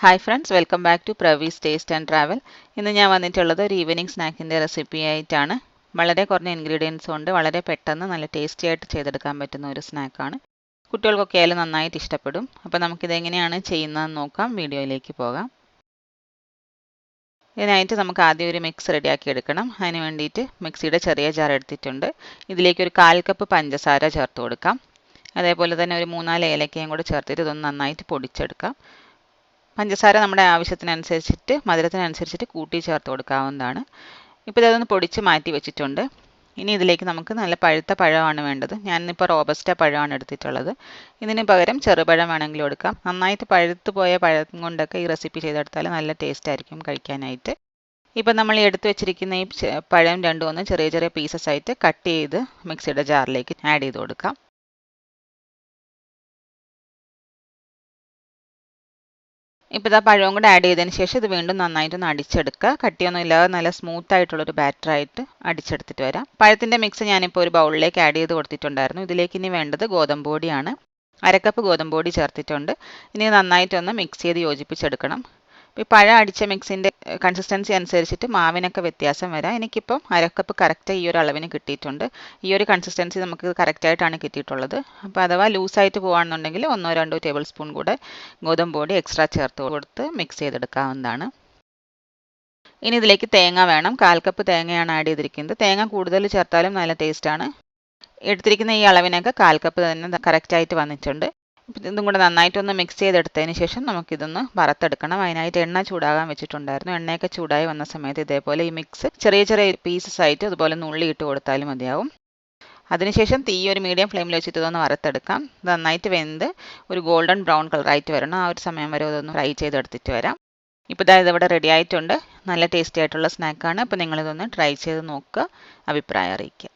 Hi friends, welcome back to Pravees taste and travel. ഇന്ന് ഞാൻ വന്നിട്ടുള്ളത് ഒരു ഈവനിങ് സ്നാക്കിൻ്റെ റെസിപ്പി ആയിട്ടാണ്. വളരെ കുറഞ്ഞ ഇൻഗ്രീഡിയൻസ് കൊണ്ട് വളരെ പെട്ടെന്ന് നല്ല ടേസ്റ്റി ആയിട്ട് ചെയ്തെടുക്കാൻ പറ്റുന്ന ഒരു സ്നാക്കാണ്. കുട്ടികൾക്കൊക്കെ ആയാലും നന്നായിട്ട് ഇഷ്ടപ്പെടും. അപ്പോൾ നമുക്കിതെങ്ങനെയാണ് ചെയ്യുന്നതെന്ന് നോക്കാം. വീഡിയോയിലേക്ക് പോകാം. ഇതിനായിട്ട് നമുക്ക് ആദ്യം ഒരു മിക്സ് റെഡിയാക്കി എടുക്കണം. അതിന് വേണ്ടിയിട്ട് മിക്സിയുടെ ചെറിയ ജാർ എടുത്തിട്ടുണ്ട്. ഇതിലേക്ക് ഒരു 1/4 കപ്പ് പഞ്ചസാര ചേർത്ത് കൊടുക്കാം. അതേപോലെ തന്നെ ഒരു 3-4 ഏലക്കയും കൂടെ ചേർത്തിട്ട് ഇതൊന്ന് നന്നായിട്ട് പൊടിച്ചെടുക്കാം. പഞ്ചസാര നമ്മുടെ ആവശ്യത്തിനനുസരിച്ചിട്ട് മധുരത്തിനനുസരിച്ചിട്ട് കൂട്ടി ചേർത്ത് കൊടുക്കാവുന്നതാണ്. ഇപ്പോൾ ഇതൊന്ന് പൊടിച്ച് മാറ്റി വെച്ചിട്ടുണ്ട്. ഇനി ഇതിലേക്ക് നമുക്ക് നല്ല പഴുത്ത പഴമാണ് വേണ്ടത്. ഞാനിപ്പോൾ റോബസ്റ്റ പഴമാണ് എടുത്തിട്ടുള്ളത്. ഇതിന് പകരം ചെറുപഴം വേണമെങ്കിലും എടുക്കാം. നന്നായിട്ട് പഴുത്തു പോയ പഴം കൊണ്ടൊക്കെ ഈ റെസിപ്പി ചെയ്തെടുത്താൽ നല്ല ടേസ്റ്റ് ആയിരിക്കും കഴിക്കാനായിട്ട്. ഇപ്പം നമ്മൾ എടുത്തു വെച്ചിരിക്കുന്ന ഈ പഴം രണ്ടും ചെറിയ ചെറിയ പീസസ് ആയിട്ട് കട്ട് ചെയ്ത് മിക്സിയുടെ ജാറിലേക്ക് ആഡ് ചെയ്ത് കൊടുക്കാം. ഇപ്പോൾ ഇതാ പഴവും കൂടെ ആഡ് ചെയ്തതിന് ശേഷം ഇത് വീണ്ടും നന്നായിട്ടൊന്ന് അടിച്ചെടുക്കുക. കട്ടിയൊന്നും ഇല്ലാതെ നല്ല സ്മൂത്ത് ആയിട്ടുള്ളൊരു ബാറ്ററായിട്ട് അടിച്ചെടുത്തിട്ട് വരാം. പഴത്തിൻ്റെ മിക്സ് ഞാനിപ്പോൾ ഒരു ബൗളിലേക്ക് ആഡ് ചെയ്ത് കൊടുത്തിട്ടുണ്ടായിരുന്നു. ഇതിലേക്ക് ഇനി വേണ്ടത് ഗോതമ്പ് പൊടിയാണ്. 1/2 കപ്പ് ഗോതമ്പ് പൊടി ചേർത്തിട്ടുണ്ട്. ഇനി നന്നായിട്ടൊന്ന് മിക്സ് ചെയ്ത് യോജിപ്പിച്ചെടുക്കണം. ഈ പഴം അടിച്ച മിക്സിൻ്റെ കൺസിസ്റ്റൻസി അനുസരിച്ചിട്ട് മാവിനൊക്കെ വ്യത്യാസം വരാം. എനിക്കിപ്പം 1/2 കപ്പ് കറക്റ്റ് ഈ ഒരു അളവിന് കിട്ടിയിട്ടുണ്ട്. ഈ ഒരു കൺസിസ്റ്റൻസി നമുക്ക് കറക്റ്റായിട്ടാണ് കിട്ടിയിട്ടുള്ളത്. അപ്പോൾ അഥവാ ലൂസായിട്ട് പോകുകയാണെന്നുണ്ടെങ്കിൽ 1-2 ടേബിൾ സ്പൂൺ കൂടെ ഗോതമ്പ് പൊടി എക്സ്ട്രാ ചേർത്ത് കൊടുത്ത് മിക്സ് ചെയ്തെടുക്കാവുന്നതാണ്. ഇനി ഇതിലേക്ക് തേങ്ങ വേണം. 1/4 കപ്പ് തേങ്ങയാണ് ആഡ് ചെയ്തിരിക്കുന്നത്. തേങ്ങ കൂടുതൽ ചേർത്താലും നല്ല ടേസ്റ്റാണ്. എടുത്തിരിക്കുന്ന ഈ അളവിനൊക്കെ 1/4 കപ്പ് തന്നെ കറക്റ്റായിട്ട് വന്നിട്ടുണ്ട്. ഇതും കൂടെ നന്നായിട്ടൊന്ന് മിക്സ് ചെയ്തെടുത്തതിന് ശേഷം നമുക്കിതൊന്ന് വറുത്തെടുക്കണം. അതിനായിട്ട് എണ്ണ ചൂടാകാൻ വെച്ചിട്ടുണ്ടായിരുന്നു. എണ്ണയൊക്കെ ചൂടായി വന്ന സമയത്ത് ഇതേപോലെ ഈ മിക്സ് ചെറിയ ചെറിയ പീസസ് ആയിട്ട് ഇതുപോലെ നുള്ളി ഇട്ട് കൊടുത്താലും മതിയാവും. അതിനുശേഷം തീ ഒരു മീഡിയം ഫ്ലെയിമിൽ വെച്ചിട്ട് ഇതൊന്ന് വറുത്തെടുക്കാം. നന്നായിട്ട് വെന്ത് ഒരു ഗോൾഡൻ ബ്രൗൺ കളറായിട്ട് വരണം. ആ ഒരു സമയം വരെ ഇതൊന്ന് ഫ്രൈ ചെയ്തെടുത്തിട്ട് വരാം. ഇപ്പോൾ ഇതിവിടെ റെഡി ആയിട്ടുണ്ട്. നല്ല ടേസ്റ്റി ആയിട്ടുള്ള സ്നാക്കാണ്. അപ്പോൾ നിങ്ങളിതൊന്ന് ട്രൈ ചെയ്ത് നോക്കുക, അഭിപ്രായം അറിയിക്കുക.